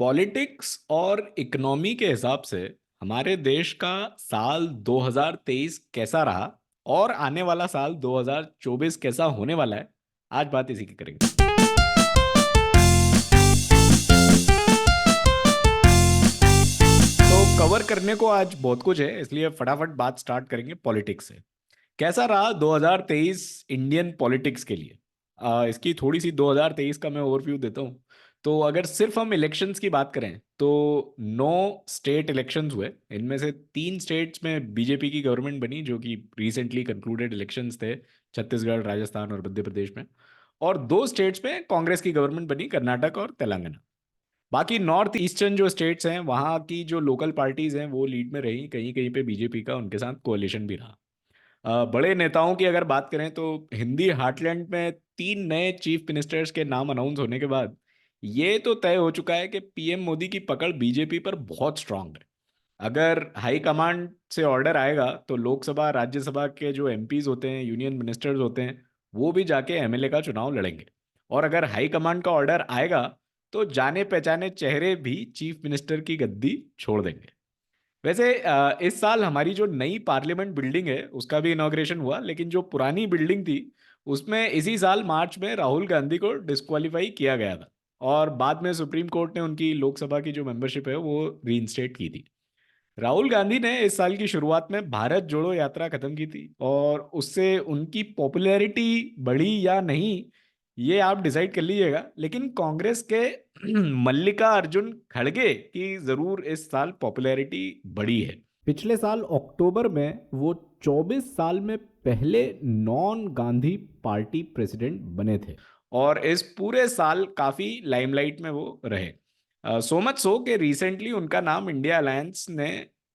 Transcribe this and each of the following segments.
Politics और economy के हिसाब से हमारे देश का साल 2023 कैसा रहा और आने वाला साल 2024 कैसा होने वाला है। आज बात इसी की करेंगे। तो कवर करने को आज बहुत कुछ है, इसलिए फटाफट बात स्टार्ट करेंगे पॉलिटिक्स से। कैसा रहा 2023 इंडियन पॉलिटिक्स के लिए। इसकी थोड़ी सी 2023 का मैं ओवरव्यू देता हूँ। तो अगर सिर्फ हम इलेक्शंस की बात करें तो 9 स्टेट इलेक्शंस हुए। इनमें से 3 स्टेट्स में बीजेपी की गवर्नमेंट बनी, जो कि रिसेंटली कंक्लूडेड इलेक्शंस थे, छत्तीसगढ़, राजस्थान और मध्य प्रदेश में। और 2 स्टेट्स में कांग्रेस की गवर्नमेंट बनी, कर्नाटक और तेलंगाना। बाकी नॉर्थ ईस्टर्न जो स्टेट्स हैं वहाँ की जो लोकल पार्टीज हैं वो लीड में रही, कहीं कहीं पे बीजेपी का उनके साथ कोalition भी रहा। बड़े नेताओं की अगर बात करें तो हिंदी हार्टलैंड में 3 नए चीफ मिनिस्टर्स के नाम अनाउंस होने के बाद ये तो तय हो चुका है कि पीएम मोदी की पकड़ बीजेपी पर बहुत स्ट्रांग है। अगर हाई कमांड से ऑर्डर आएगा तो लोकसभा राज्यसभा के जो एमपीज होते हैं, यूनियन मिनिस्टर्स होते हैं, वो भी जाके एमएलए का चुनाव लड़ेंगे। और अगर हाई कमांड का ऑर्डर आएगा तो जाने पहचाने चेहरे भी चीफ मिनिस्टर की गद्दी छोड़ देंगे। वैसे इस साल हमारी जो नई पार्लियामेंट बिल्डिंग है उसका भी इनॉग्रेशन हुआ, लेकिन जो पुरानी बिल्डिंग थी उसमें इसी साल मार्च में राहुल गांधी को डिस्क्वालीफाई किया गया था। और बाद में सुप्रीम कोर्ट ने उनकी लोकसभा की जो मेंबरशिप है वो रीइंस्टेट की थी। राहुल गांधी ने इस साल की शुरुआत में भारत जोड़ो यात्रा खत्म की थी, और उससे उनकी पॉपुलैरिटी बढ़ी या नहीं ये आप डिसाइड कर लीजिएगा, लेकिन कांग्रेस के मल्लिका अर्जुन खड़गे की जरूर इस साल पॉपुलैरिटी बढ़ी है। पिछले साल अक्टूबर में वो 24 साल में पहले नॉन गांधी पार्टी प्रेसिडेंट बने थे, और इस पूरे साल काफी लाइमलाइट में वो रहे। सो मच सो कि रिसेंटली उनका नाम इंडिया अलायंस ने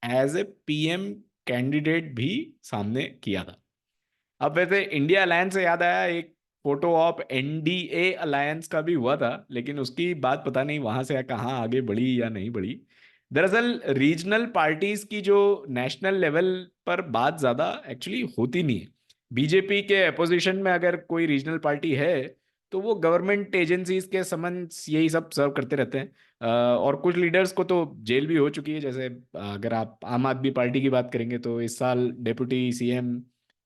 एज ए पीएम कैंडिडेट भी सामने किया था। अब वैसे इंडिया अलायंस से याद आया, एक फोटो ऑप एनडीए अलायंस का भी हुआ था, लेकिन उसकी बात पता नहीं वहां से कहाँ आगे बढ़ी या नहीं बढ़ी। दरअसल रीजनल पार्टीज की जो नेशनल लेवल पर बात ज्यादा एक्चुअली होती नहीं है। बीजेपी के अपोजिशन में अगर कोई रीजनल पार्टी है तो वो गवर्नमेंट एजेंसीज के समन्स यही सब सर्व करते रहते हैं। और कुछ लीडर्स को तो जेल भी हो चुकी है। जैसे अगर आप आम आदमी पार्टी की बात करेंगे तो इस साल डेप्यूटी सीएम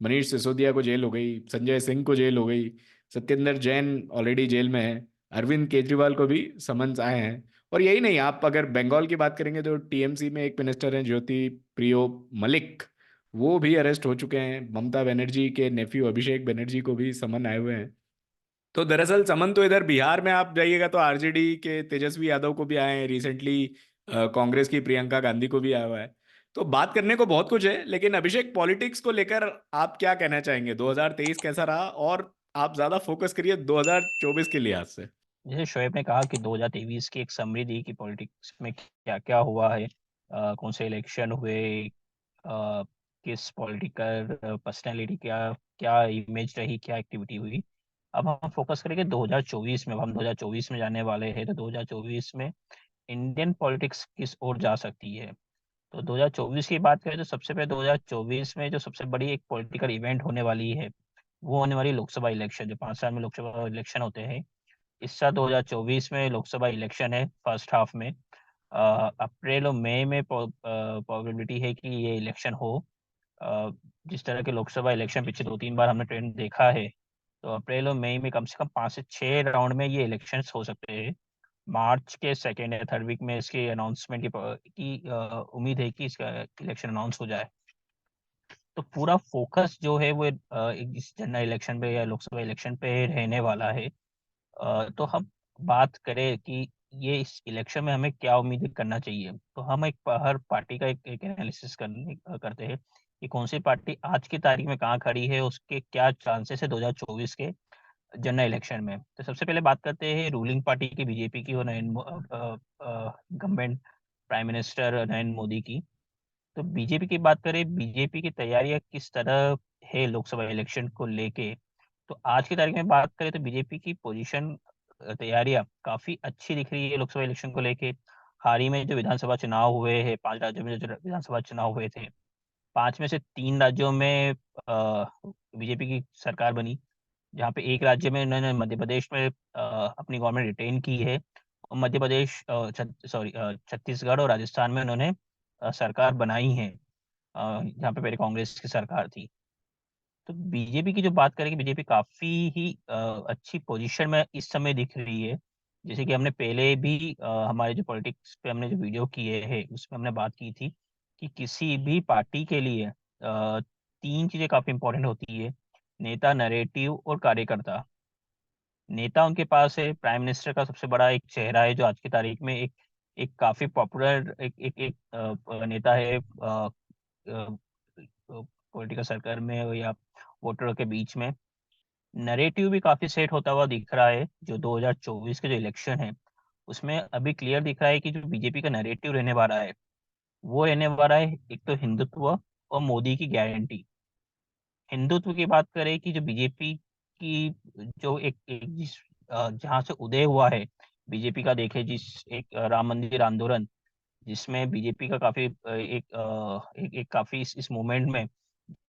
मनीष सिसोदिया को जेल हो गई, संजय सिंह को जेल हो गई, सत्येंद्र जैन ऑलरेडी जेल में है, अरविंद केजरीवाल को भी समन्स आए हैं। और यही नहीं, आप अगर बंगाल की बात करेंगे तो टीएमसी में एक मिनिस्टर हैं ज्योति प्रियो मलिक, वो भी अरेस्ट हो चुके हैं। ममता बनर्जी के नेफ्यू अभिषेक बनर्जी को भी समन आए हुए हैं। तो दरअसल समन तो इधर बिहार में आप जाइएगा तो आरजेडी के तेजस्वी यादव को भी आए हैं रिसेंटली, कांग्रेस की प्रियंका गांधी को भी आया हुआ है। तो बात करने को बहुत कुछ है, लेकिन अभिषेक पॉलिटिक्स को लेकर आप क्या कहना चाहेंगे? 2023 कैसा रहा, और आप ज्यादा फोकस करिए 2024 के लिहाज से। जैसे शोएब ने कहा कि 2023 की एक समरी दी कि पॉलिटिक्स में क्या-क्या हुआ है, कौन से इलेक्शन हुए, किस पॉलिटिकल पर्सनैलिटी क्या क्या इमेज रही, क्या एक्टिविटी हुई। अब हम फोकस करेंगे 2024 में। अब हम 2024 में जाने वाले हैं, तो 2024 में इंडियन पॉलिटिक्स किस ओर जा सकती है। तो 2024 की बात करें तो सबसे पहले 2024 में जो सबसे बड़ी एक पॉलिटिकल इवेंट होने वाली है, वो होने वाली लोकसभा इलेक्शन। जो 5 साल में लोकसभा इलेक्शन होते हैं, इस साल 2024 में लोकसभा इलेक्शन है फर्स्ट हाफ में। अप्रैल और मई में प्रोबेबिलिटी है कि ये इलेक्शन हो। अ, जिस तरह के लोकसभा इलेक्शन पिछले 2-3 बार हमने ट्रेंड देखा है, तो अप्रैल और मई में कम से कम 5 से 6 राउंड में ये इलेक्शंस हो सकते हैं। मार्च के सेकेंड या थर्ड वीक में इसकी अनाउंसमेंट की उम्मीद है कि इसका इलेक्शन अनाउंस हो जाए। तो पूरा फोकस जो है वो इस जनरल इलेक्शन पे या लोकसभा इलेक्शन पे रहने वाला है। तो हम बात करें कि ये इस इलेक्शन में हमें क्या उम्मीद करना चाहिए, तो हम हर पार्टी का एक एनालिसिस करते हैं कि कौन सी पार्टी आज की तारीख में कहाँ खड़ी है, उसके क्या चांसेस है 2024 के जनरल इलेक्शन में। तो सबसे पहले बात करते हैं रूलिंग पार्टी की, बीजेपी की और government prime minister Narendra Modi की। तो बीजेपी की बात करें, बीजेपी की तैयारियां किस तरह है लोकसभा इलेक्शन को लेके। तो आज की तारीख में बात करें तो बीजेपी की पोजीशन, तैयारियां काफी अच्छी दिख रही है लोकसभा इलेक्शन को लेके। हाल ही में जो विधानसभा चुनाव हुए हैं, 5 राज्यों में जो विधानसभा चुनाव हुए थे, 5 में से 3 राज्यों में बीजेपी की सरकार बनी, जहाँ पे एक राज्य में उन्होंने मध्य प्रदेश में अपनी गवर्नमेंट रिटेन की है, मध्य प्रदेश, छत्तीसगढ़ और राजस्थान में उन्होंने सरकार बनाई है, जहाँ पे पहले कांग्रेस की सरकार थी। तो बीजेपी की जो बात करें कि बीजेपी काफी ही अच्छी पोजीशन में इस समय दिख रही है। जैसे कि हमने पहले भी हमारे जो पॉलिटिक्स पे हमने जो वीडियो किए हैं उसमें हमने बात की थी कि किसी भी पार्टी के लिए तीन चीजें काफी इंपॉर्टेंट होती है: नेता, नैरेटिव और कार्यकर्ता। नेता उनके पास है, प्राइम मिनिस्टर का सबसे बड़ा एक चेहरा है जो आज की तारीख में एक एक काफी पॉपुलर एक नेता है पॉलिटिकल सर्कल में या वोटरों के बीच में। नरेटिव भी काफी सेट होता हुआ दिख रहा है। जो 2024 के जो इलेक्शन है उसमें अभी क्लियर दिख रहा है कि जो बीजेपी का नरेटिव रहने वाला है वो रहने वाला है एक तो हिंदुत्व और मोदी की गारंटी। हिंदुत्व की बात करें कि जो बीजेपी की जो एक जिस जहाँ से उदय हुआ है बीजेपी का, देखे जिस एक राम मंदिर आंदोलन जिसमें बीजेपी का काफी एक काफी इस मूवमेंट में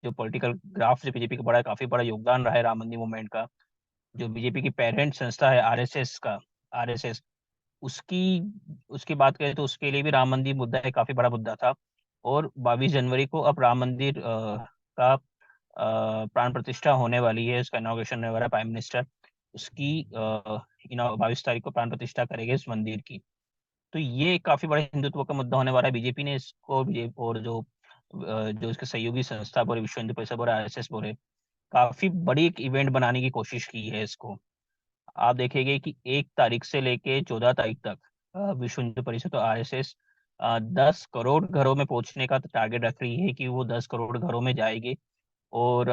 जो पॉलिटिकल ग्राफ से बीजेपी का बड़ा काफी बड़ा योगदान रहा है राम मंदिर मूवमेंट का। जो बीजेपी की पेरेंट संस्था है आरएसएस का, आरएसएस, उसकी उसकी बात करें तो उसके लिए भी राम मंदिर मुद्दा एक काफी बड़ा मुद्दा था। और 22 जनवरी को अब राम मंदिर का प्राण प्रतिष्ठा होने वाली है, उसका इनॉग्रेशन होने वाला है। प्राइम मिनिस्टर उसकी 22 तारीख को प्राण प्रतिष्ठा करेंगे इस मंदिर की। तो ये काफी बड़ा हिंदुत्व का मुद्दा होने वाला है। बीजेपी ने इसको और जो इसके सहयोगी संस्था बोले, विश्व हिंदू परिषद बोले, आरएसएस बोले, काफी बड़ी एक इवेंट बनाने की कोशिश की है इसको। आप देखेंगे कि 1 तारीख से लेके 14 तारीख तक विश्व हिंदू परिषद और आरएसएस 10 करोड़ घरों में पहुंचने का टारगेट रख रही है कि वो 10 करोड़ घरों में जाएगी और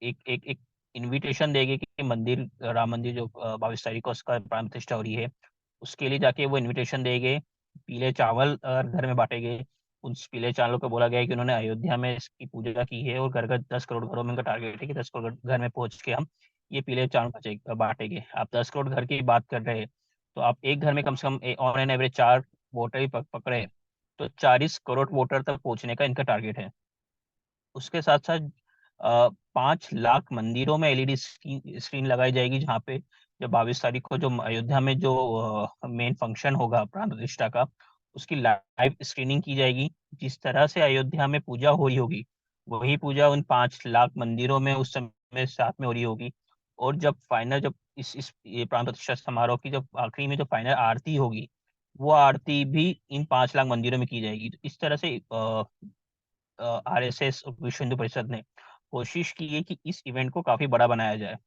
एक एक एक इनविटेशन देगी कि मंदिर, राम मंदिर जो 22 तारीख को उसका प्राण प्रतिष्ठा हो रही है उसके लिए जाके वो इनविटेशन देंगे। पीले चावल घर में बांटेंगे। उन पीले चावलों को बोला गया है कि उन्होंने अयोध्या में इसकी पूजा की है और घर घर 10 करोड़ घरों में उनका टारगेट है कि 10 करोड़ घर में पहुंच के हम ये पीले चावल बांटेंगे। आप 10 करोड़ घर की बात कर रहे हैं तो आप एक घर में कम से कम ऑन एन एवरेज 4 वोटर ही पकड़े तो 40 करोड़ वोटर तक पहुंचने का इनका टारगेट है। उसके साथ साथ 5 लाख मंदिरों में एलईडी स्क्रीन लगाई जाएगी, जहाँ पे जब 22 तारीख को जो अयोध्या में जो मेन फंक्शन होगा प्राण प्रतिष्ठा का उसकी लाइव स्क्रीनिंग की जाएगी। जिस तरह से अयोध्या में पूजा हो रही होगी वही पूजा उन 5 लाख मंदिरों में उस समय साथ में हो रही होगी। और जब फाइनल, जब इस ये प्राण प्रतिष्ठा समारोह की जब आखिरी में जो फाइनल आरती होगी वो आरती भी इन 5 लाख मंदिरों में की जाएगी। तो इस तरह से आरएसएस और विश्व हिंदू परिषद ने कोशिश की है कि इस इवेंट को काफी बड़ा बनाया जाए।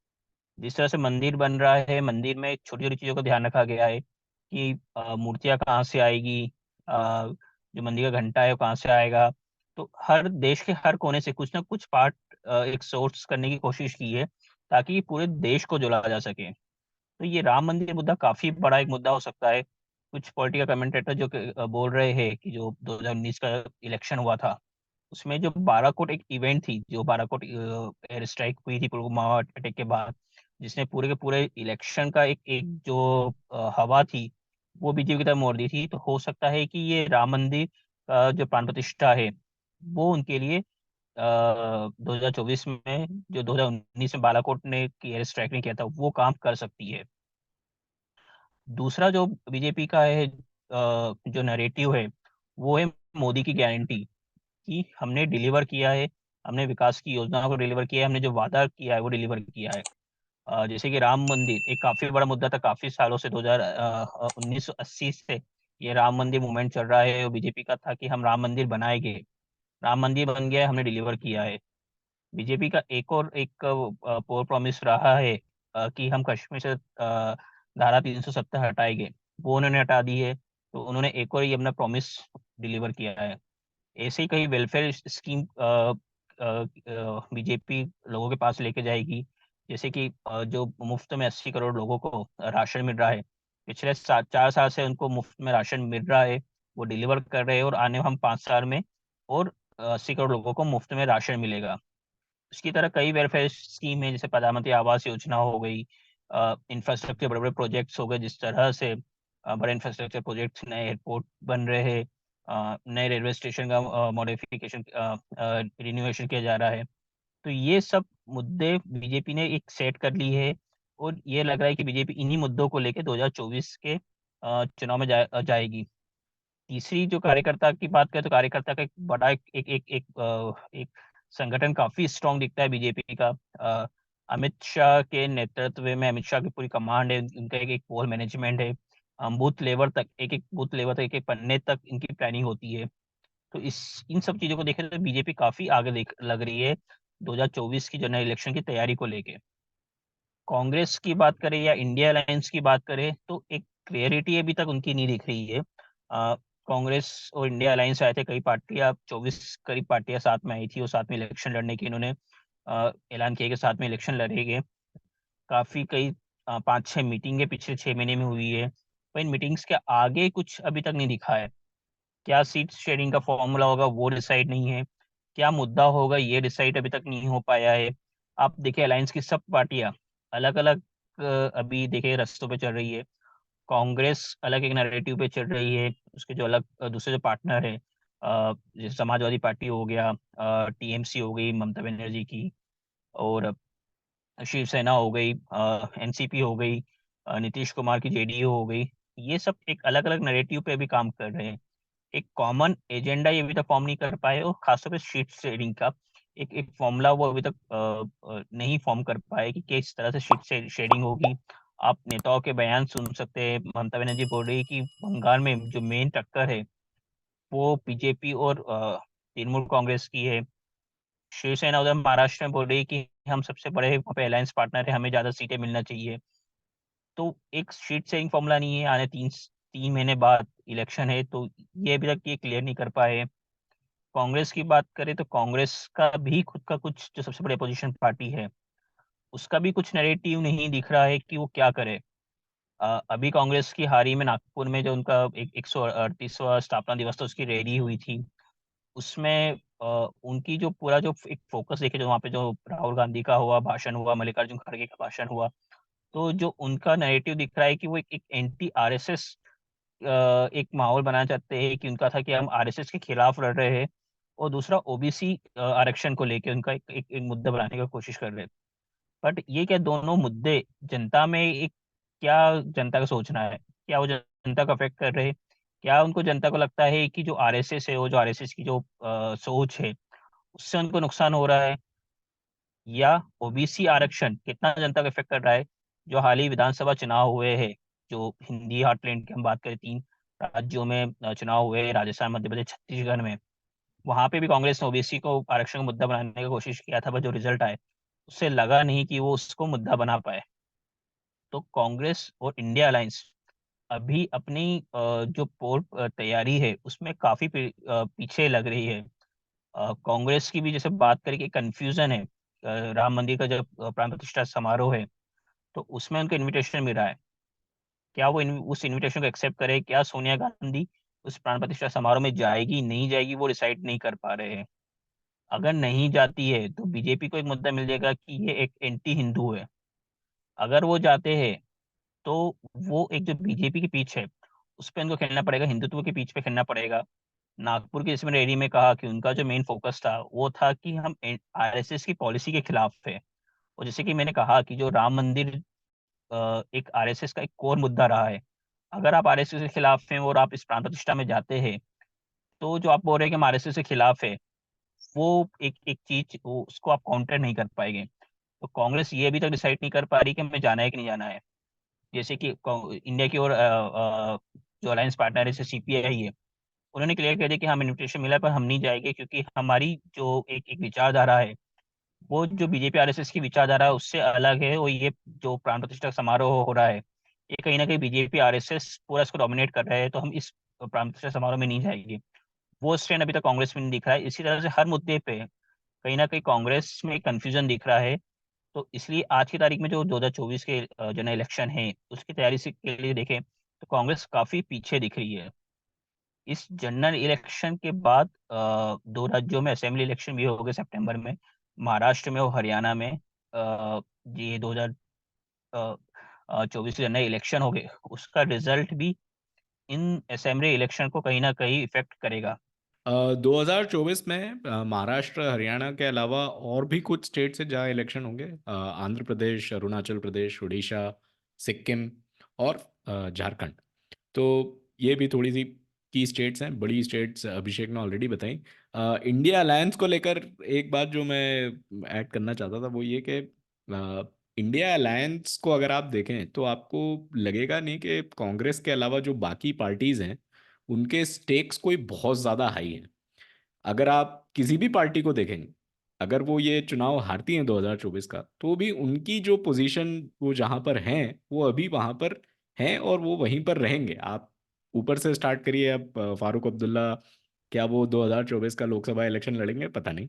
जिस तरह से मंदिर बन रहा है, मंदिर में छोटी छोटी चीजों का ध्यान रखा गया है कि मूर्तियां कहाँ से आएगी, जो मंदिर का घंटा है वो कहाँ से आएगा। तो हर देश के हर कोने से कुछ ना कुछ पार्ट एक सोर्स करने की कोशिश की है ताकि पूरे देश को जोड़ा जा सके। तो ये राम मंदिर मुद्दा काफी बड़ा एक मुद्दा हो सकता है। कुछ पॉलिटिकल कमेंटेटर जो बोल रहे हैं कि जो 2019 का इलेक्शन हुआ था उसमें जो बालाकोट एक इवेंट थी, जो बालाकोट एयर स्ट्राइक हुई थी पुलवामा अटैक के बाद, जिसने पूरे के पूरे इलेक्शन का एक एक जो हवा थी वो बीजेपी की तरफ मोड़ दी थी। तो हो सकता है कि ये राम मंदिर का जो प्राण प्रतिष्ठा है वो उनके लिए 2024 में, जो 2019 में बालाकोट ने की एयर स्ट्राइक ने किया था, वो काम कर सकती है। दूसरा जो बीजेपी का है जो नैरेटिव है वो है मोदी की गारंटी, कि हमने डिलीवर किया है, हमने विकास की योजनाओं को डिलीवर किया है, हमने जो वादा किया है वो डिलीवर किया है। जैसे कि राम मंदिर एक काफी बड़ा मुद्दा था काफी सालों से, 1980 से ये राम मंदिर मूवमेंट चल रहा है और बीजेपी का था कि हम राम मंदिर बनाएंगे। राम मंदिर बन गया है, हमने डिलीवर किया है। बीजेपी का एक और एक पोर प्रॉमिस रहा है कि हम कश्मीर से धारा 370 हटाएंगे, वो उन्होंने हटा दी है। तो उन्होंने एक और ये अपना प्रॉमिस डिलीवर किया है। ऐसे ही कई वेलफेयर स्कीम बीजेपी लोगों के पास लेके जाएगी। जैसे कि जो मुफ्त में 80 करोड़ लोगों को राशन मिल रहा है, पिछले 4 साल से उनको मुफ्त में राशन मिल रहा है, वो डिलीवर कर रहे हैं और आने हम 5 साल में और 80 करोड़ लोगों को मुफ्त में राशन मिलेगा। उसकी तरह कई वेलफेयर स्कीम है, जैसे प्रधानमंत्री आवास योजना हो गई, इंफ्रास्ट्रक्चर बड़े बड़े प्रोजेक्ट्स हो गए, जिस तरह से बड़े इंफ्रास्ट्रक्चर प्रोजेक्ट्स, नए एयरपोर्ट बन रहे हैं, नए रेलवे स्टेशन का मॉडिफिकेशन रिन्यूएशन किया जा रहा है। तो ये सब मुद्दे बीजेपी ने एक सेट कर ली है और ये लग रहा है कि बीजेपी इन्हीं मुद्दों को लेकर 2024 के चुनाव में जाएगी। तीसरी जो कार्यकर्ता की बात करें तो कार्यकर्ता का एक बड़ा एक संगठन काफी स्ट्रांग दिखता है बीजेपी का। अमित शाह के नेतृत्व में, अमित शाह की पूरी कमांड है, उनका एक पोल मैनेजमेंट है। बूथ लेवल तक, एक बूथ लेवल तक, एक पन्ने तक इनकी प्लानिंग होती है। तो इस इन सब चीजों को देखें तो बीजेपी काफी आगे लग रही है 2024 की जनरल इलेक्शन की तैयारी को लेके। कांग्रेस की बात करें या इंडिया अलायंस की बात करें तो एक क्लियरिटी अभी तक उनकी नहीं दिख रही है। कांग्रेस और इंडिया अलायंस आए थे, कई पार्टियां, 24 करीब पार्टियां साथ में आई थी और साथ में इलेक्शन लड़ने की इन्होंने ऐलान किया कि साथ में इलेक्शन लड़ेंगे। काफी कई 5-6 मीटिंगें पिछले 6 महीने में हुई है, पर इन मीटिंग्स के आगे कुछ अभी तक नहीं दिखा है। क्या सीट शेयरिंग का फॉर्मूला होगा वो डिसाइड नहीं है, क्या मुद्दा होगा ये डिसाइड अभी तक नहीं हो पाया है। आप देखिए अलायंस की सब पार्टियां अलग अलग अभी देखिए रास्तों पे चल रही है। कांग्रेस अलग एक नैरेटिव पे चल रही है, उसके जो अलग दूसरे जो पार्टनर है, जैसे समाजवादी पार्टी हो गया, टीएमसी हो गई ममता बनर्जी की, और शिवसेना हो गई, एनसीपी हो गई, नीतीश कुमार की जेडीयू हो गई। ये सब एक अलग अलग नैरेटिव पे अभी काम कर रहे हैं। एक कॉमन एजेंडा ये अभी तक फॉर्म नहीं कर पाए, और खासतौर पे शीट शेयरिंग का एक एक फॉर्मूला वो अभी तक नहीं फॉर्म कर पाए कि किस तरह से शीट शेयरिंग होगी। आप नेताओं के बयान सुन सकते हैं, ममता बनर्जी बोल रही है कि बंगाल में जो मेन टक्कर है वो बीजेपी और तृणमूल कांग्रेस की है। शिवसेना उधर महाराष्ट्र में बोल रही है कि हम सबसे बड़े वहाँ पे अलायंस पार्टनर है, हमें ज्यादा सीटें मिलना चाहिए। तो एक शीट शेयरिंग फॉर्मूला नहीं है, आने 3 महीने बाद इलेक्शन है, तो ये अभी तक ये क्लियर नहीं कर पाए। कांग्रेस की बात करें तो कांग्रेस का भी खुद का कुछ, जो सबसे बड़ी अपोजिशन पार्टी है, उसका भी कुछ नैरेटिव नहीं दिख रहा है कि वो क्या करे। अभी कांग्रेस की हाल ही में नागपुर में जो उनका एक 138वां स्थापना दिवस था, उसकी रैली हुई थी। उसमें उनकी जो पूरा जो एक फोकस देखे, जो वहाँ पे जो राहुल गांधी का हुआ भाषण हुआ, मल्लिकार्जुन खड़गे का भाषण हुआ, तो जो उनका नैरेटिव दिख रहा है कि वो एक एंटी आरएसएस एक माहौल बनाना चाहते हैं, कि उनका था कि हम आरएसएस के खिलाफ लड़ रहे हैं। और दूसरा ओबीसी आरक्षण को लेके उनका एक मुद्दा बनाने की कोशिश कर रहे हैं। बट ये क्या दोनों मुद्दे जनता में एक, क्या जनता का सोचना है, क्या वो जनता को अफेक्ट कर रहे हैं? क्या उनको, जनता को लगता है कि जो आरएसएस है, वो जो आरएसएस की जो सोच है, उससे उनको नुकसान हो रहा है? या ओबीसी आरक्षण कितना जनता को इफेक्ट कर रहा है? जो हाल ही विधानसभा चुनाव हुए हैं, जो हिंदी हार्टलैंड की हम बात करें, 3 राज्यों में चुनाव हुए हैं, राजस्थान, मध्य प्रदेश, छत्तीसगढ़ में। वहां पे भी कांग्रेस ने ओबीसी को आरक्षण का मुद्दा बनाने की कोशिश किया था, पर जो रिजल्ट आए उससे लगा नहीं कि वो उसको मुद्दा बना पाए। तो कांग्रेस और इंडिया अलायंस अभी अपनी जो पोल तैयारी है उसमें काफी पीछे लग रही है। कांग्रेस की भी जैसे बात करें कि कंफ्यूजन है, राम मंदिर का जब प्राण प्रतिष्ठा समारोह है, तो उसमें उनको इनविटेशन मिल रहा है। क्या वो उस इनविटेशन को एक्सेप्ट करे? क्या सोनिया गांधी उस प्राण प्रतिष्ठा समारोह में जाएगी नहीं जाएगी, वो डिसाइड नहीं कर पा रहे हैं। अगर नहीं जाती है तो बीजेपी को एक मुद्दा मिल जाएगा कि ये एक एंटी हिंदू है। अगर वो जाते हैं तो वो एक जो बीजेपी की पीछ है उस पर उनको खेलना पड़ेगा, हिंदुत्व की पीछ पे खेलना पड़ेगा। नागपुर की जिसमें रैली में कहा कि उनका जो मेन फोकस था वो था कि हम आरएसएस की पॉलिसी के खिलाफ है। और जैसे कि मैंने कहा कि जो राम मंदिर एक आरएसएस का एक कोर मुद्दा रहा है। अगर आप आरएसएस के खिलाफ हैं और आप इस प्राण प्रतिष्ठा में जाते हैं, तो जो आप बोल रहे हैं कि हम आरएसएस के खिलाफ है, वो एक एक चीज, वो उसको आप काउंटर नहीं कर पाएंगे। तो कांग्रेस ये अभी तक डिसाइड नहीं कर पा रही कि हमें जाना है कि नहीं जाना है। जैसे कि इंडिया की ओर जो अलायंस पार्टनर है, जैसे सीपीआई है, उन्होंने क्लियर कर दिया कि हम इन्विटेशन मिला है, पर हम नहीं जाएंगे, क्योंकि हमारी जो एक विचारधारा है, वो जो बीजेपी आरएसएस की विचारधारा है उससे अलग है। और ये जो प्राण प्रतिष्ठा समारोह हो रहा है, ये कहीं ना कहीं बीजेपी आरएसएस पूरा इसको डोमिनेट कर रहा है, तो हम इस प्राण प्रतिष्ठा समारोह में नहीं जाएंगे। वो स्टैंड अभी तक कांग्रेस में नहीं दिख रहा है। इसी तरह से हर मुद्दे पे कहीं ना कहीं कांग्रेस में कंफ्यूजन दिख रहा है। तो इसलिए आज की तारीख में जो 2024 के जनरल इलेक्शन है उसकी तैयारी से के लिए देखें तो कांग्रेस काफी पीछे दिख रही है। इस जनरल इलेक्शन के बाद 2 राज्यों में असेंबली इलेक्शन भी हो गए सितंबर में, महाराष्ट्र में और हरियाणा में। ये 2024 जनरल इलेक्शन हो गए, उसका रिजल्ट भी इन असेंबली इलेक्शन को कहीं ना कहीं इफेक्ट करेगा। 2024 में महाराष्ट्र हरियाणा के अलावा और भी कुछ स्टेट से जहाँ इलेक्शन होंगे, आंध्र प्रदेश, अरुणाचल प्रदेश, उड़ीसा, सिक्किम और झारखंड। तो ये भी थोड़ी सी की स्टेट्स हैं, बड़ी स्टेट्स अभिषेक ने ऑलरेडी बताई। इंडिया अलायंस को लेकर एक बात जो मैं ऐड करना चाहता था वो ये कि इंडिया अलायंस को अगर आप देखें तो आपको लगेगा नहीं कि कांग्रेस के अलावा जो बाकी पार्टीज हैं उनके स्टेक्स कोई बहुत ज़्यादा हाई हैं। अगर आप किसी भी पार्टी को देखेंगे, अगर वो ये चुनाव हारती हैं 2024 का, तो भी उनकी जो पोजीशन वो जहां पर हैं वो अभी वहां पर हैं और वो वहीं पर रहेंगे। आप ऊपर से स्टार्ट करिए। अब फारूक अब्दुल्ला, क्या वो 2024 का लोकसभा इलेक्शन लड़ेंगे? पता नहीं।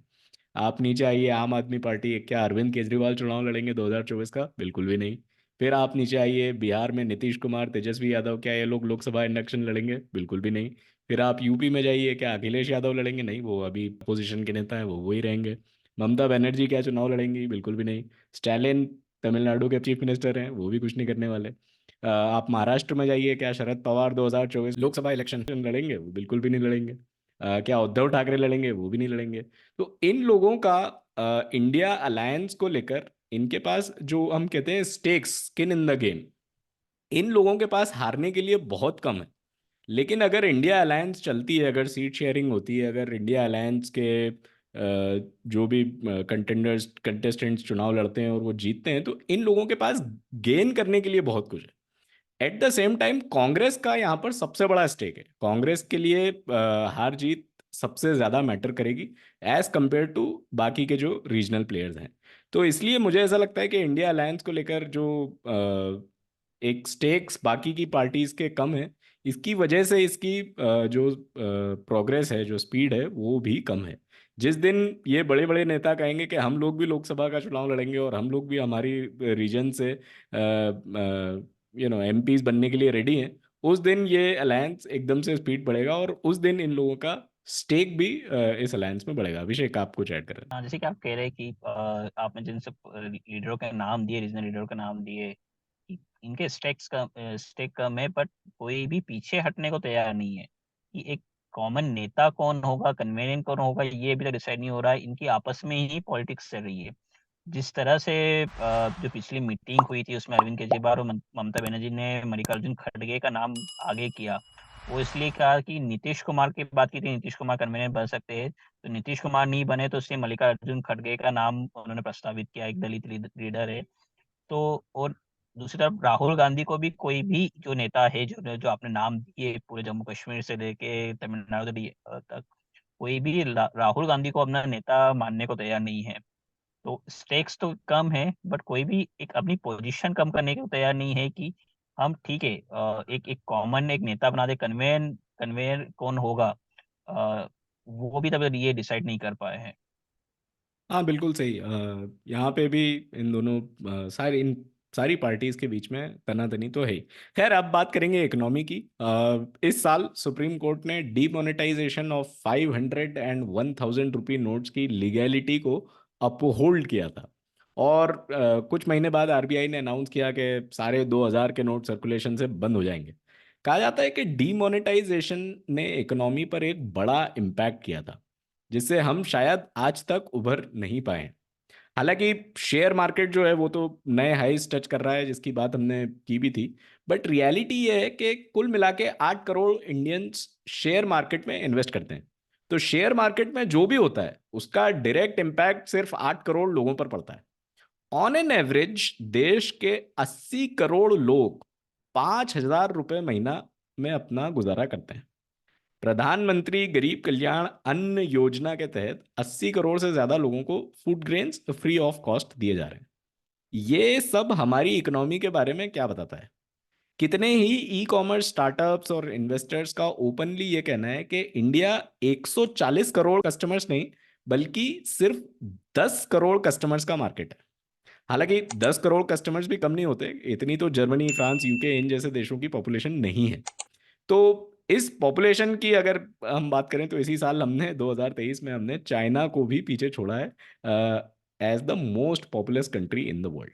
आप नीचे आइए, आम आदमी पार्टी, क्या अरविंद केजरीवाल चुनाव लड़ेंगे 2024 का? बिल्कुल भी नहीं। फिर आप नीचे आइए, बिहार में नीतीश कुमार, तेजस्वी यादव, क्या ये लोग लोकसभा इलेक्शन लड़ेंगे? बिल्कुल भी नहीं। फिर आप यूपी में जाइए, क्या अखिलेश यादव लड़ेंगे? नहीं, वो अभी अपोजिशन के नेता है, वो वही रहेंगे। ममता बनर्जी क्या चुनाव लड़ेंगी? बिल्कुल भी नहीं। स्टैलिन तमिलनाडु के चीफ मिनिस्टर हैं, वो भी कुछ नहीं करने वाले। आप महाराष्ट्र में जाइए, क्या शरद पवार 2024 लोकसभा इलेक्शन लड़ेंगे? वो बिल्कुल भी नहीं लड़ेंगे। क्या उद्धव ठाकरे लड़ेंगे? वो भी नहीं लड़ेंगे। तो इन लोगों का इंडिया अलायंस को लेकर इनके पास जो हम कहते हैं stakes, skin in the game, इन लोगों के पास हारने के लिए बहुत कम है। लेकिन अगर इंडिया अलायंस चलती है, अगर सीट शेयरिंग होती है, अगर इंडिया अलायंस के जो भी कंटेंडर्स कंटेस्टेंट्स चुनाव लड़ते हैं और वो जीतते हैं, तो इन लोगों के पास गेन करने के लिए बहुत कुछ है। At the same time Congress का यहाँ पर सबसे बड़ा स्टेक है। कांग्रेस के लिए हार जीत सबसे ज्यादा मैटर करेगी एज कंपेयर टू बाकी के जो रीजनल प्लेयर्स हैं। तो इसलिए मुझे ऐसा लगता है कि इंडिया अलायंस को लेकर जो एक स्टेक्स बाकी की पार्टीज के कम है, इसकी वजह से इसकी जो प्रोग्रेस है, जो स्पीड है, वो भी कम है। जिस दिन ये बड़े बड़े नेता कहेंगे कि हम लोग भी लोकसभा का चुनाव लड़ेंगे और हम लोग भी हमारी रीजन से एमपीज बनने के लिए रेडी हैं, उस दिन ये अलायंस एकदम से स्पीड बढ़ेगा और उस दिन इन लोगों का स्टेक भी इस अलायंस में बढ़ेगा। अभिषेक, आप कुछ ऐड कर रहे हैं? हाँ, जैसे कि आप कह रहे हैं कि आपने जिन सब लीडरों के नाम दिए, रीजनल लीडरों के नाम दिए, कि इनके स्टेक कम है, बट कोई भी पीछे हटने को तैयार नहीं है। कि एक कॉमन नेता कौन होगा, कन्वीनियंट कौन होगा, ये अभी तक डिसाइड नहीं हो रहा है। इनकी आपस में ही पॉलिटिक्स चल रही है। जिस तरह से जो पिछली मीटिंग हुई थी उसमें अरविंद केजरीवाल और ममता बनर्जी ने मल्लिकार्जुन खड़गे का नाम आगे किया। वो इसलिए कहा कि नीतीश कुमार की बात की थी, नीतीश कुमार कन्वीनर बन सकते हैं, तो नीतीश कुमार नहीं बने तो इसलिए मल्लिकार्जुन खड़गे का नाम उन्होंने प्रस्तावित किया, एक दलित लीडर है। तो और दूसरी तरफ राहुल गांधी को भी, कोई भी जो नेता है, जो जो आपने नाम दिए पूरे जम्मू कश्मीर से लेके तमिलनाडु तक, कोई भी राहुल गांधी को अपना नेता मानने को तैयार नहीं है। तो स्टेक्स तो कम है, बट कोई भी एक अपनी पोजीशन कम करने को तैयार नहीं है कि हम ठीक है, एक एक कॉमन एक नेता बना दे। कन्वेयर कन्वेयर कौन होगा, वो भी तब ये डिसाइड नहीं कर पाए हैं। हाँ, बिल्कुल सही। यहाँ पे भी इन दोनों इन सारी पार्टीज के बीच में तनातनी तो है ही। खैर, अब बात करेंगे इकोनॉमी की। इस साल सुप्रीम कोर्ट ने demonetisation of 500 and 1000 rupee notes की लीगैलिटी को अपहोल्ड किया था। और कुछ महीने बाद आरबीआई ने अनाउंस किया कि सारे 2000 के नोट सर्कुलेशन से बंद हो जाएंगे। कहा जाता है कि डीमोनेटाइजेशन ने इकोनॉमी पर एक बड़ा इम्पैक्ट किया था, जिससे हम शायद आज तक उभर नहीं पाए। हालांकि शेयर मार्केट जो है वो तो नए हाईज टच कर रहा है, जिसकी बात हमने की भी थी। बट रियलिटी ये है कि कुल मिला के 8 करोड़ इंडियंस शेयर मार्केट में इन्वेस्ट करते हैं। तो शेयर मार्केट में जो भी होता है उसका डायरेक्ट इम्पैक्ट सिर्फ 8 करोड़ लोगों पर पड़ता है। ऑन एन एवरेज देश के 80 करोड़ लोग 5,000 रुपये महीना में अपना गुजारा करते हैं। प्रधानमंत्री गरीब कल्याण अन्न योजना के तहत 80 करोड़ से ज्यादा लोगों को food grains free of cost दिए जा रहे हैं। ये सब हमारी इकोनॉमी के बारे में क्या बताता है? कितने ही ई कॉमर्स स्टार्टअप्स और इन्वेस्टर्स का ओपनली ये कहना है कि इंडिया 140 करोड़ कस्टमर्स नहीं, बल्कि सिर्फ 10 करोड़ कस्टमर्स का मार्केट है। हालांकि 10 करोड़ कस्टमर्स भी कम नहीं होते, इतनी तो जर्मनी, फ्रांस, यूके इन जैसे देशों की पॉपुलेशन नहीं है। तो इस पॉपुलेशन की अगर हम बात करें तो इसी साल हमने 2023 में हमने चाइना को भी पीछे छोड़ा है as the most populous country in the world.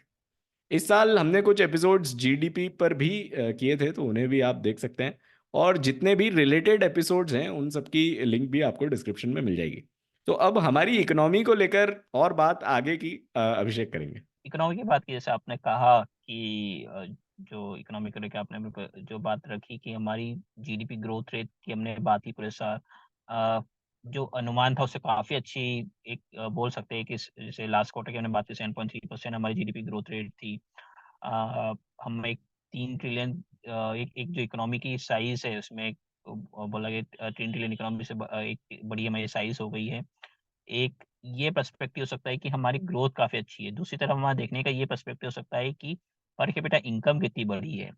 इस साल हमने कुछ एपिसोड्स जीडीपी पर भी किए थे, तो उन्हें भी आप देख सकते हैं। और जितने भी रिलेटेड एपिसोड्स हैं उन सबकी लिंक भी आपको डिस्क्रिप्शन में मिल जाएगी। तो अब हमारी इकोनॉमी को लेकर और बात आगे की अभिषेक करेंगे। इकोनॉमी की बात की, जैसे आपने कहा कि जो इकोनॉमी को लेके आपने जो बात रखी कि हमारी जीडीपी ग्रोथ रेट की हमने बात की पूरे साल, अ, जो अनुमान था उससे काफ़ी अच्छी, एक बोल सकते हैं कि जैसे लास्ट क्वार्टर की हमने बात की 7.3% हमारी जीडीपी ग्रोथ रेट थी। हम एक 3 ट्रिलियन, एक एक जो इकोनॉमी की साइज़ है उसमें बोला गया 3 ट्रिलियन इकोनॉमी से एक बड़ी हमारी साइज़ हो गई है। एक ये पर्सपेक्टिव हो सकता है कि हमारी ग्रोथ काफ़ी अच्छी है। दूसरी तरफ हमारा देखने का ये पर्सपेक्टिव हो सकता है कि पर कैपिटा इनकम कितनी बड़ी है।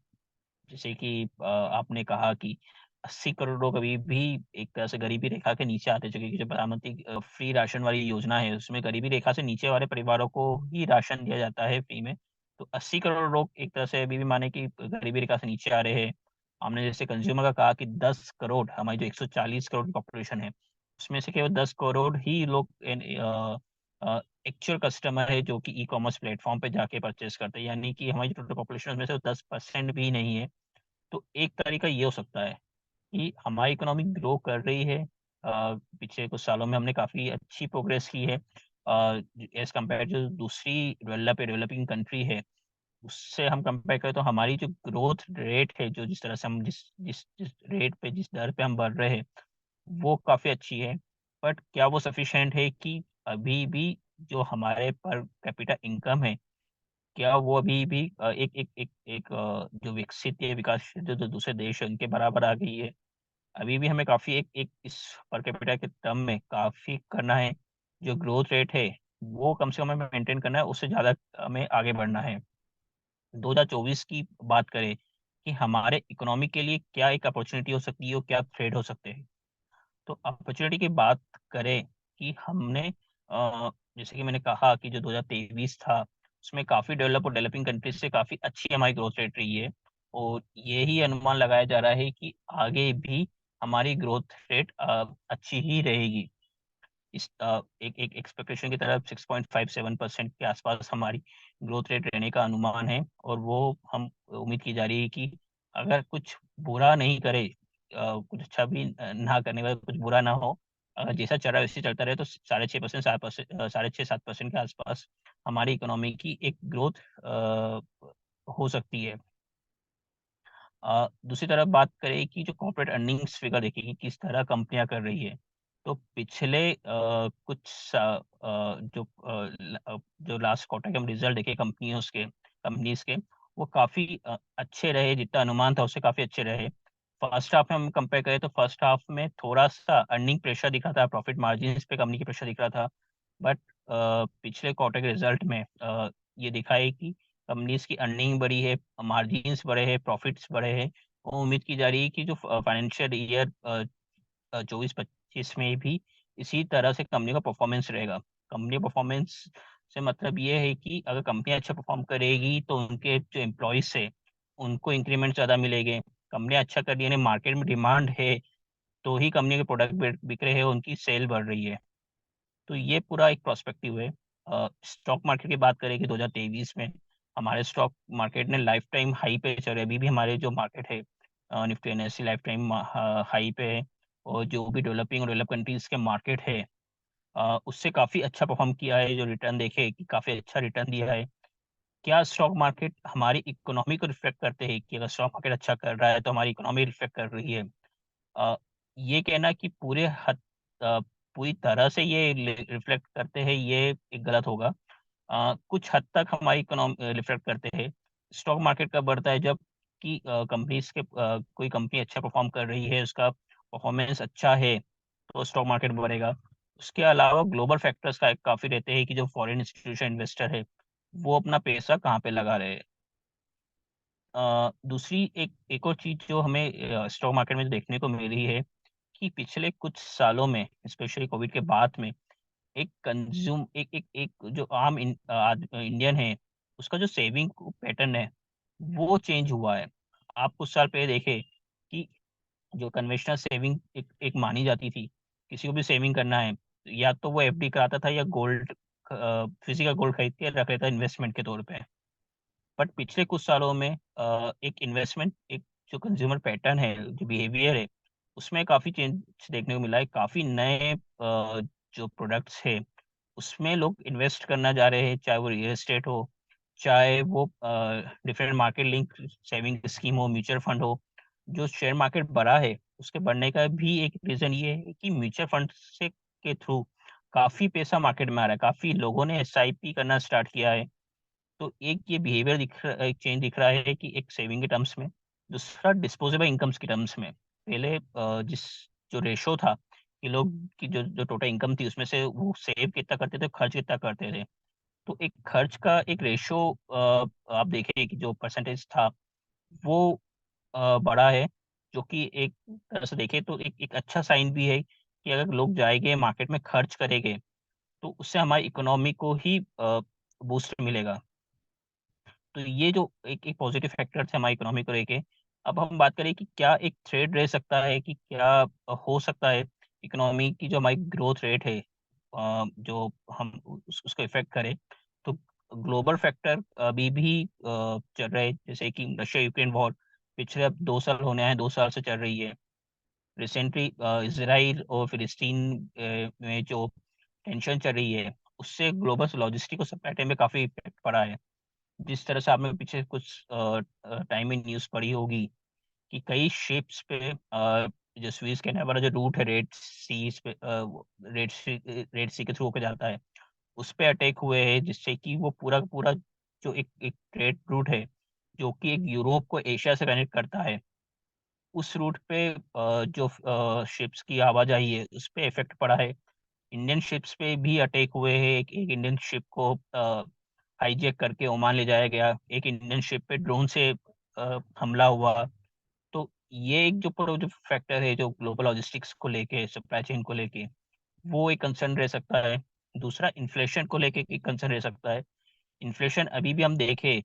जैसे कि आपने कहा कि 80 करोड़ लोग अभी भी एक तरह से गरीबी रेखा के नीचे आते चुके हैं, कि जो प्रधानमंत्री फ्री राशन वाली योजना है, उसमें गरीबी रेखा से नीचे वाले परिवारों को ही राशन दिया जाता है फ्री में। तो 80 करोड़ लोग एक तरह से अभी भी माने कि गरीबी रेखा से नीचे आ रहे हैं। हमने जैसे कंज़्यूमर का कहा कि 10 करोड़ हमारी जो 140 करोड़ की पॉपुलेशन है, उसमें से केवल 10 करोड़ ही लोग एक्चुअल कस्टमर है जो कि ई-कॉमर्स प्लेटफ़ॉर्म पे जाके परचेज़ करते हैं। यानी कि हमारी जो टोटल पॉपुलेशन में से 10% भी नहीं है। तो एक तरीका ये हो सकता है कि हमारी इकोनॉमी ग्रो कर रही है। पिछले कुछ सालों में हमने काफ़ी अच्छी प्रोग्रेस की है। एज़ कम्पेयर जो दूसरी डेवलपिंग कंट्री है, उससे हम कंपेयर करें तो हमारी जो ग्रोथ रेट है, जो जिस तरह से हम जिस रेट पे, जिस दर पे हम बढ़ रहे हैं, वो काफ़ी अच्छी है। बट क्या वो सफिशिएंट है कि अभी भी जो हमारे पर कैपिटा इनकम है, क्या वो अभी भी एक एक एक एक जो विकसित या विकासशील जो दूसरे देश हैं उनके बराबर आ गई है? अभी भी हमें काफ़ी एक एक इस पर कैपिटा के टर्म में काफ़ी करना है। जो ग्रोथ रेट है, वो कम से कम हमें मेंटेन करना है, उससे ज़्यादा हमें आगे बढ़ना है। 2024 की बात करें कि हमारे इकोनॉमी के लिए क्या एक अपॉर्च्युनिटी हो सकती है और क्या थ्रेट हो सकते हैं? तो अपॉर्च्युनिटी की बात करें कि हमने जैसे कि मैंने कहा कि जो 2023 था, उसमें काफ़ी डेवलप और डेवलपिंग कंट्रीज़ से काफ़ी अच्छी हमारी ग्रोथ रेट रही है, और यही अनुमान लगाया जा रहा है कि आगे भी हमारी ग्रोथ रेट अच्छी ही रहेगी। एक एक एक्सपेक्टेशन की तरफ 6.57% के आसपास हमारी ग्रोथ रेट रहने का अनुमान है, और वो हम उम्मीद की जा रही है कि अगर कुछ बुरा नहीं करे, कुछ अच्छा भी ना करने का, कुछ बुरा ना हो, जैसा चल रहा है वैसे चलता रहे, तो साढ़े 6% 7%, साढ़े 6-7% के आसपास हमारी इकोनॉमी की एक ग्रोथ हो सकती है। दूसरी तरफ बात करें कि जो कॉर्पोरेट अर्निंग्स फिगर देखें कि किस तरह कंपनियाँ कर रही है। तो पिछले जो लास्ट क्वार्टर के हम रिज़ल्ट देखे कंपनीज़ के, वो काफ़ी अच्छे रहे, जितना अनुमान था उससे काफ़ी अच्छे रहे। फर्स्ट हाफ में हम कंपेयर करें तो फर्स्ट हाफ में थोड़ा-सा अर्निंग प्रेशर दिख रहा था, प्रॉफिट मार्जिन्स पे कंपनी की प्रेशर दिख रहा था। बट पिछले क्वार्टर के रिज़ल्ट में ये दिखा है कि कंपनीज़ की अर्निंग बढ़ी है, मार्जिन्स बढ़े हैं, प्रॉफिट्स बढ़े हैं, और उम्मीद की जा रही है कि जो फाइनेंशियल ईयर 24-25 में भी इसी तरह से कंपनी का परफॉर्मेंस रहेगा। कंपनी परफॉर्मेंस से मतलब ये है कि अगर कंपनी अच्छा परफॉर्म करेगी तो उनके जो एम्प्लॉइज़ है, उनको इंक्रीमेंट ज़्यादा मिलेंगे। कंपनी अच्छा कर रही है, यानी मार्केट में डिमांड है, तो ही कंपनी के प्रोडक्ट बिक रहे हैं, उनकी सेल बढ़ रही है। तो ये पूरा एक पर्सपेक्टिव है। स्टॉक मार्केट की बात करें कि 2023 में हमारे स्टॉक मार्केट ने लाइफ टाइम हाई पे चल रहे, अभी भी हमारे जो मार्केट है Nifty NSE life time high पे है, और जो भी डेवलपिंग और डेवलप कंट्रीज के मार्केट है, उससे काफ़ी अच्छा परफॉर्म किया है। जो रिटर्न देखे कि काफ़ी अच्छा रिटर्न दिया है। क्या स्टॉक मार्केट हमारी इकोनॉमी को रिफ्लेक्ट करते हैं कि अगर स्टॉक मार्केट अच्छा कर रहा है तो हमारी इकोनॉमी रिफ्लेक्ट कर रही है? अ, ये कहना कि अ, पूरी तरह से ये रिफ्लेक्ट करते हैं, ये एक गलत होगा। कुछ हद तक हमारी रिफ्लेक्ट करते हैं। स्टॉक मार्केट कब बढ़ता है जब कि कोई कंपनी अच्छा परफॉर्म कर रही है, उसका परफॉर्मेंस अच्छा है, तो स्टॉक मार्केट बढ़ेगा। उसके अलावा ग्लोबल फैक्टर्स का काफ़ी रहते हैं कि जो फॉरेन इंस्टीट्यूशन इन्वेस्टर है, वो अपना पैसा कहाँ पे लगा रहे हैं। दूसरी एक एक और चीज़ जो हमें स्टॉक मार्केट में देखने को मिल रही है कि पिछले कुछ सालों में, स्पेशली कोविड के बाद में, एक कंज़्यूम एक एक एक जो इंडियन है, उसका जो सेविंग पैटर्न है, वो चेंज हुआ है। आप कुछ साल पहले देखें कि जो कन्वेंशनल सेविंग एक एक मानी जाती थी, किसी को भी सेविंग करना है, या तो वो एफडी कराता था या फिज़िकल गोल्ड खरीद के रख लेता इन्वेस्टमेंट के तौर पे। बट पिछले कुछ सालों में एक जो कंज़्यूमर पैटर्न है, जो बिहेवियर है, उसमें काफ़ी चेंज देखने को मिला है। काफ़ी नए जो प्रोडक्ट्स हैं, उसमें लोग इन्वेस्ट करना जा रहे हैं, चाहे वो रियल एस्टेट हो, चाहे वो different market link saving scheme हो, म्यूचुअल फंड हो। जो शेयर मार्केट बढ़ा है उसके बढ़ने का भी एक रीजन ये है कि म्यूचुअल फंड से के थ्रू काफी पैसा मार्केट में आ रहा है, काफी लोगों ने एसआईपी करना स्टार्ट किया है। तो एक ये बिहेवियर एक चेंज दिख रहा है कि एक सेविंग के टर्म्स में। दूसरा डिस्पोजेबल इनकम्स के टर्म्स में, पहले जिस जो रेशो था कि लोग की जो जो टोटल इनकम थी उसमें से वो सेव कितना करते थे, खर्च कितना करते थे। तो एक खर्च का एक रेशो आप देखें कि जो परसेंटेज था वो बड़ा है, जो कि एक तरह से देखें तो एक अच्छा साइन भी है कि अगर लोग जाएंगे मार्केट में खर्च करेंगे तो उससे हमारी इकोनॉमी को ही बूस्ट मिलेगा। तो ये जो एक एक पॉजिटिव फैक्टर थे हमारी इकोनॉमी को लेके। अब हम बात करें कि क्या एक थ्रेड रह सकता है, कि क्या हो सकता है इकोनॉमी की जो हमारी ग्रोथ रेट है जो हम उसको इफेक्ट करे। तो ग्लोबल फैक्टर अभी भी चल रहे हैं, जैसे कि रशिया यूक्रेन वॉर पिछले अब 2 साल होने हैं, 2 साल से चल रही है। रिसेंटली इसराइल और फिलिस्तीन में जो टेंशन चल रही है उससे ग्लोबल लॉजिस्टिक और सप्लाई चेन में काफी इफेक्ट पड़ा है। जिस तरह से आपने पीछे कुछ टाइम में न्यूज़ पढ़ी होगी कि कई शिप्स पे जो स्विस कैनाल वाला जो रूट है रेड सी पे रेड सी के थ्रू होकर जाता है, उस पे अटैक हुए हैं, जिससे कि वो पूरा का पूरा जो एक एक ट्रेड रूट है जो कि एक यूरोप को एशिया से कनेक्ट करता है, उस रूट पे जो शिप्स की आवाजाही है उस पे इफेक्ट पड़ा है। इंडियन शिप्स पे भी अटैक हुए हैं। एक इंडियन शिप को हाईजैक करके ओमान ले जाया गया। एक इंडियन शिप पे ड्रोन से हमला हुआ। तो ये एक जो पूरा जो फैक्टर है जो ग्लोबल लॉजिस्टिक्स को लेके, सप्लाई चेन को लेके, वो एक कंसर्न रह सकता है। दूसरा इन्फ्लेशन को लेके एक कंसर्न रह सकता है। इन्फ्लेशन अभी भी हम देखें,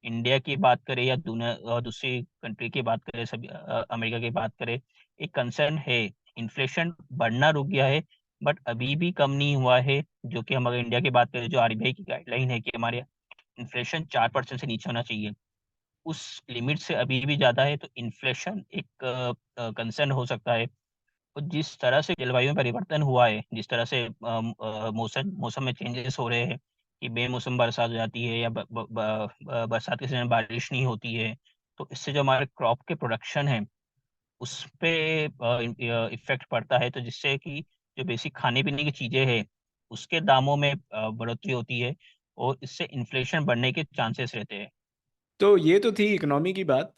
इंडिया की बात करें या दुनिया दूसरी कंट्री की बात करें, सभी अमेरिका की बात करें, एक कंसर्न है। इन्फ्लेशन बढ़ना रुक गया है बट अभी भी कम नहीं हुआ है। जो कि हम अगर इंडिया की बात करें, जो आरबीआई की गाइडलाइन है कि हमारे इन्फ्लेशन 4% से नीचे होना चाहिए, उस लिमिट से अभी भी ज़्यादा है। तो इन्फ्लेशन एक कंसर्न हो सकता है। और जिस तरह से जलवायु में परिवर्तन हुआ है, जिस तरह से मौसम मौसम में चेंजेस हो रहे हैं कि बेमौसम बरसात हो जाती है या बरसात के समय बारिश नहीं होती है, तो इससे जो हमारे क्रॉप के प्रोडक्शन है उस पे इफेक्ट पड़ता है। तो जिससे कि जो बेसिक खाने पीने की चीजें हैं उसके दामों में बढ़ोतरी होती है और इससे इन्फ्लेशन बढ़ने के चांसेस रहते हैं। तो ये तो थी इकोनॉमी की बात।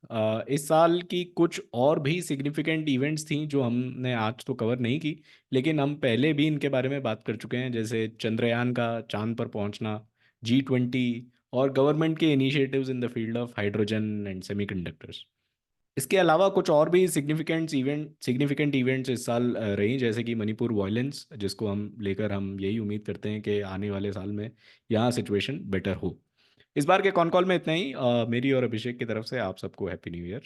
इस साल की कुछ और भी सिग्निफिकेंट इवेंट्स थी जो हमने आज तो कवर नहीं की, लेकिन हम पहले भी इनके बारे में बात कर चुके हैं, जैसे चंद्रयान का चांद पर पहुंचना, G20 और गवर्नमेंट के initiatives in the field of hydrogen and semiconductors. इसके अलावा कुछ और भी सिग्निफिकेंट इवेंट्स इस साल रही, जैसे कि मणिपुर वायलेंस, जिसको हम यही उम्मीद करते हैं कि आने वाले साल में यहाँ सिचुएशन बेटर हो। इस बार के कॉन कॉल में इतना ही। मेरी और अभिषेक की तरफ से आप सबको हैप्पी न्यू ईयर।